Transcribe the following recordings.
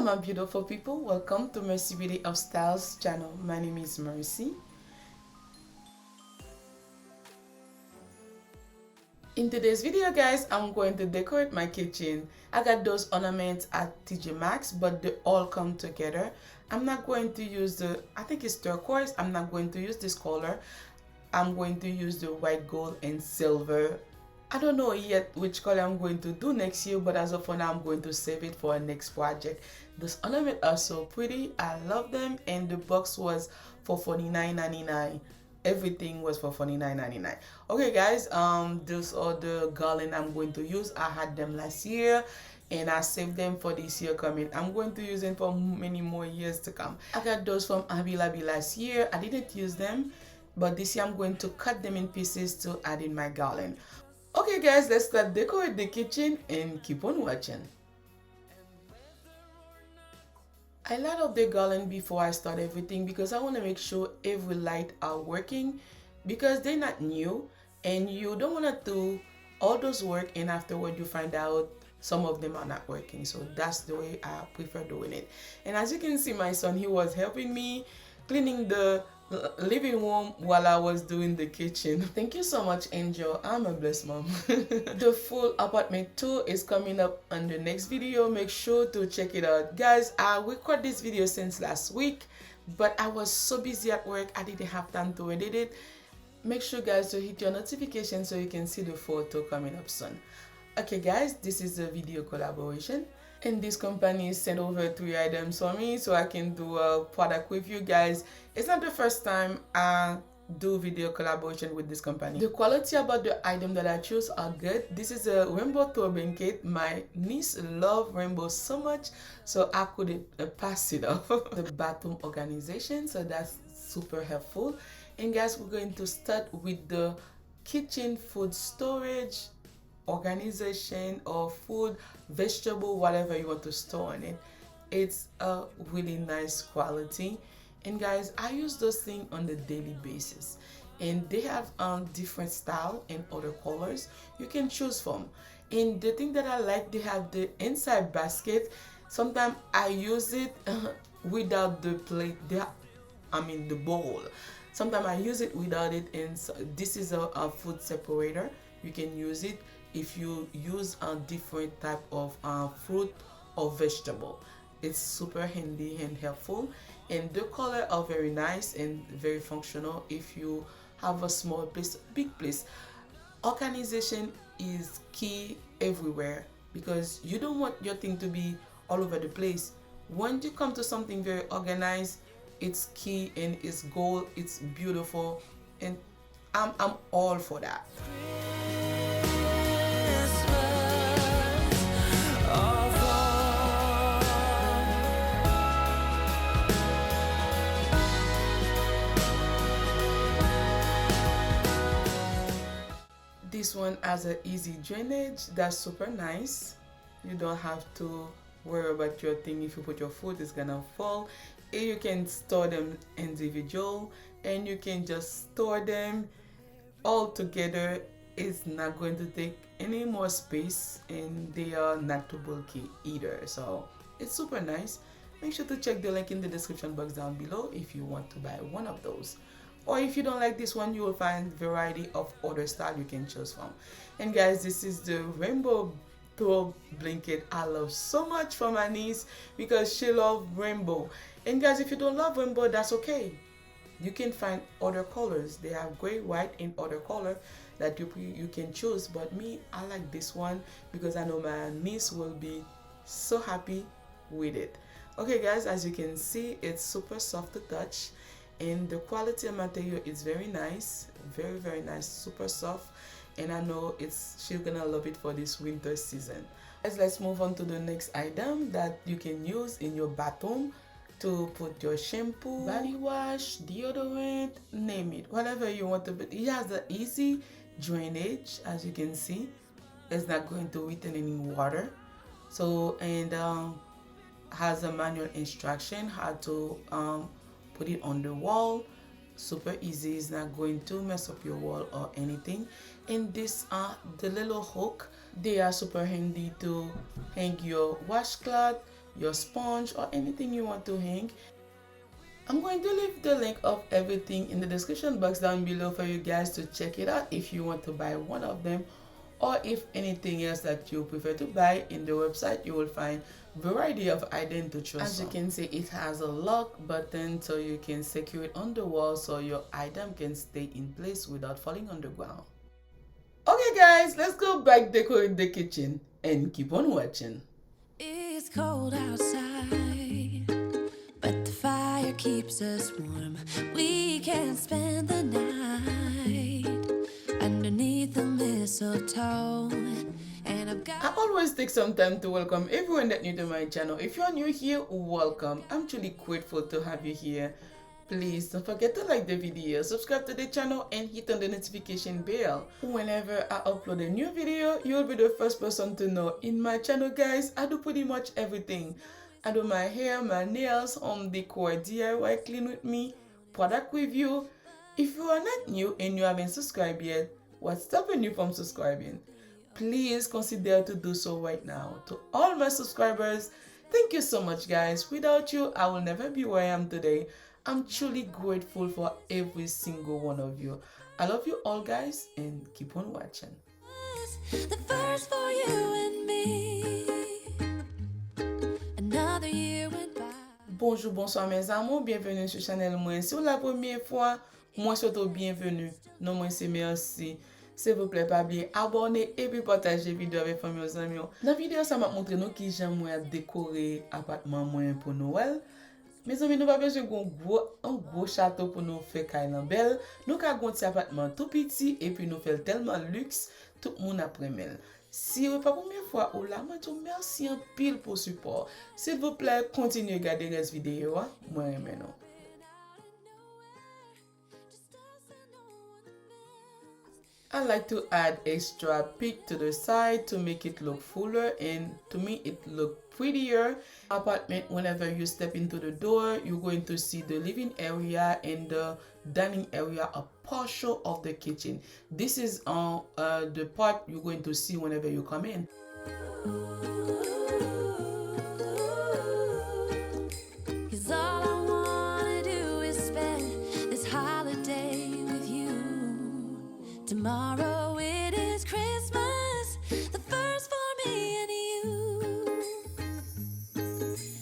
my beautiful people, welcome to MercyBeauty of Styles channel. My name is Mercy. In today's video guys, I'm going to decorate my kitchen. I got those ornaments at TJ Maxx, but they all come together. I'm not going to use the, I think it's turquoise, I'm not going to use this color. I'm going to use the white, gold and silver. I don't know yet which color I'm going to do next year, but as of for now I'm going to save it for a next project. Those ornaments are so pretty, I love them, and the box was for $49.99. Everything was for $49.99. Okay guys, those are the garland I'm going to use. I had them last year and I saved them for this year coming. I'm going to use them for many more years to come. I got those from Hobby last year. I didn't use them, but this year I'm going to cut them in pieces to add in my garland. Okay guys, let's start decorate the kitchen and keep on watching. I light up the garland before I start everything because I want to make sure every light are working, because they're not new and you don't want to do all those work and afterward you find out some of them are not working. So that's the way I prefer doing it. And as you can see, my son, he was helping me cleaning the living room while I was doing the kitchen. Thank you so much, Angel. I'm a blessed mom. The full apartment tour is coming up on the next video. Make sure to check it out. Guys, I recorded this video since last week, but I was so busy at work I didn't have time to edit it. Make sure guys to hit your notification so you can see the photo coming up soon. Okay guys, this is a video collaboration. And this company sent over 3 items for me so I can do a product review. Guys, it's not the first time I do video collaboration with this company. The quality about the item that I choose are good. This is a rainbow throw blanket. My niece loves rainbow so much, so I couldn't pass it off. The bathroom organization, so that's super helpful. And guys, we're going to start with the kitchen food storage organization or food, vegetable, whatever you want to store in it. It's a really nice quality, and guys, I use those things on a daily basis, and they have different style and other colors you can choose from. And the thing that I like, they have the inside basket. Sometimes I use it without the plate, the bowl. Sometimes I use it without it, and so this is a food separator. You can use it if you use a different type of fruit or vegetable. It's super handy and helpful, and the color are very nice and very functional if you have a small place, big place. Organization is key everywhere because you don't want your thing to be all over the place. When you come to something very organized, it's key and it's gold, it's beautiful, and I'm all for that. This one has an easy drainage. That's super nice. You don't have to worry about your thing. If you put your food, it's gonna fall. And you can store them individual, and you can just store them all together. It's not going to take any more space, and they are not too bulky either. So it's super nice. Make sure to check the link in the description box down below if you want to buy one of those. Or if you don't like this one, you will find variety of other style you can choose from. And guys, this is the rainbow throw blanket I love so much for my niece because she loves rainbow. And guys, if you don't love rainbow, that's okay. You can find other colors. They have gray, white, and other color that you can choose. But me, I like this one because I know my niece will be so happy with it. Okay guys, as you can see, it's super soft to touch. And the quality of material is very nice, very nice, super soft, and I know she's gonna love it for this winter season. Guys, let's move on to the next item that you can use in your bathroom to put your shampoo, body wash, deodorant, name it, whatever you want to put. It has an easy drainage, as you can see. It's not going to retain any water. So, and has a manual instruction how to put it on the wall. Super easy. It's not going to mess up your wall or anything. And this the little hook, they are super handy to hang your washcloth, your sponge, or anything you want to hang. I'm going to leave the link of everything in the description box down below for you guys to check it out if you want to buy one of them, or if anything else that you prefer to buy. In the website you will find variety of items to choose. As you can see, it has a lock button so you can secure it on the wall so your item can stay in place without falling on the ground. Okay guys, let's go back decorate the kitchen and keep on watching. It's cold outside, but the fire keeps us warm. We can spend the night underneath the mistletoe. And I always take some time to welcome everyone that's new to my channel. If you're new here, welcome. I'm truly grateful to have you here. Please don't forget to like the video, subscribe to the channel, and hit on the notification bell. Whenever I upload a new video, you'll be the first person to know. In my channel, guys, I do pretty much everything. I do my hair, my nails, home decor, DIY, clean with me, product review. If you are not new and you haven't subscribed yet, what's stopping you from subscribing? Please consider to do so right now. To all my subscribers, thank you so much, guys. Without you, I will never be where I am today. I'm truly grateful for every single one of you. I love you all, guys, and keep on watching. the first for you and me. Another year went by. Bonjour, bonsoir mes amours, bienvenue sur channel moi. Si c'est la première fois, moi surtout bienvenue. Non, moi c'est merci. S'il vous plaît, pas oublier abonner et puis partager vidéo avec famille aux amis. Dans la vidéo, ça m'a montré nous qui j'aime décorer appartement moi pour Noël. Mes amis, nous pas besoin un gros château pour nous faire caille belle. Nous avons un petit appartement tout petit et puis nous faisons tellement luxe, tout le monde après mêle. Si vous pas première fois ou là, moi je vous merci en pile pour support. S'il vous plaît, continuez à regarder les vidéos. Moi maintenant. I like to add extra peak to the side to make it look fuller, and to me it look prettier. Apartment, whenever you step into the door, you're going to see the living area and the dining area, a partial of the kitchen. This is the part you're going to see whenever you come in. Tomorrow it is Christmas, the first for me and you.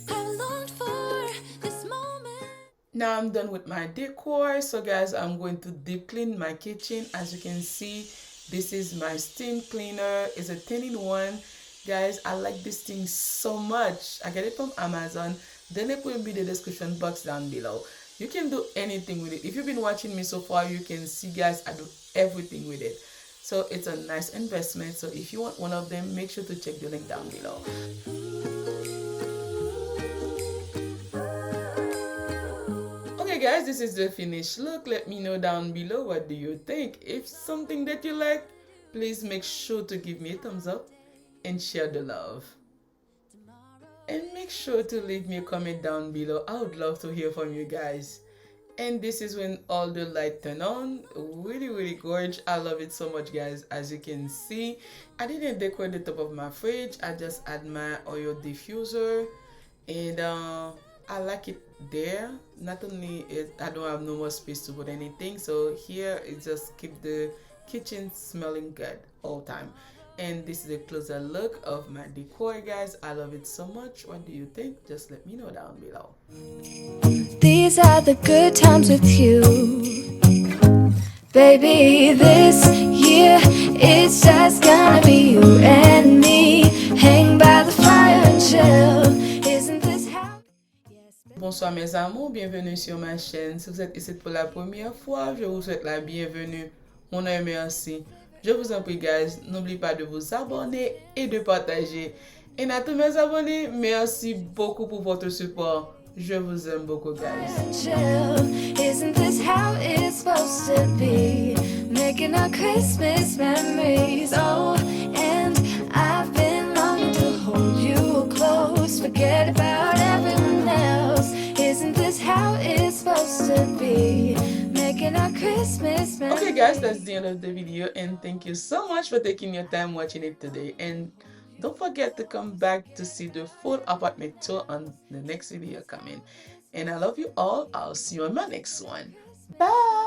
I longed for this moment. Now I'm done with my decor. So guys, I'm going to deep clean my kitchen. As you can see, this is my steam cleaner. It's a 10-in-1. Guys, I like this thing so much. I get it from Amazon. The link will be in the description box down below. You can do anything with it. If you've been watching me so far, you can see, guys, I do everything with it. So it's a nice investment. So if you want one of them, make sure to check the link down below. Okay guys, this is the finished look. Let me know down below, what do you think? If something that you like, please make sure to give me a thumbs up and share the love. And make sure to leave me a comment down below. I would love to hear from you guys. And this is when all the light turn on. Really gorgeous. I love it so much, guys. As you can see, I didn't decorate the top of my fridge. I just add my oil diffuser, and I like it there. Not only I don't have no more space to put anything, so here it just keep the kitchen smelling good all time. And this is a closer look of my decor, guys. I love it so much. What do you think? Just let me know down below. These are the good times with you, baby. This year it's just gonna be you and me. Hang by the fire and chill. Isn't this how? Bonsoir mes amours, bienvenue sur ma chaîne. Si vous êtes ici pour la première fois, je vous souhaite la bienvenue. Oneinmil merci. Je vous en prie, guys, n'oubliez pas de vous abonner et de partager. Et à tous mes abonnés, merci beaucoup pour votre support. Je vous aime beaucoup, guys. Isn't this how it's supposed to be? Making our Christmas memories. Oh, and I've been longing to hold you close. Forget about everyone else. Isn't this how it's supposed to be? Our Christmas okay guys, that's the end of the video, and thank you so much for taking your time watching it today. And Don't forget to come back to see the full apartment tour on the next video coming. And I love you all. I'll see you on my next one. Bye.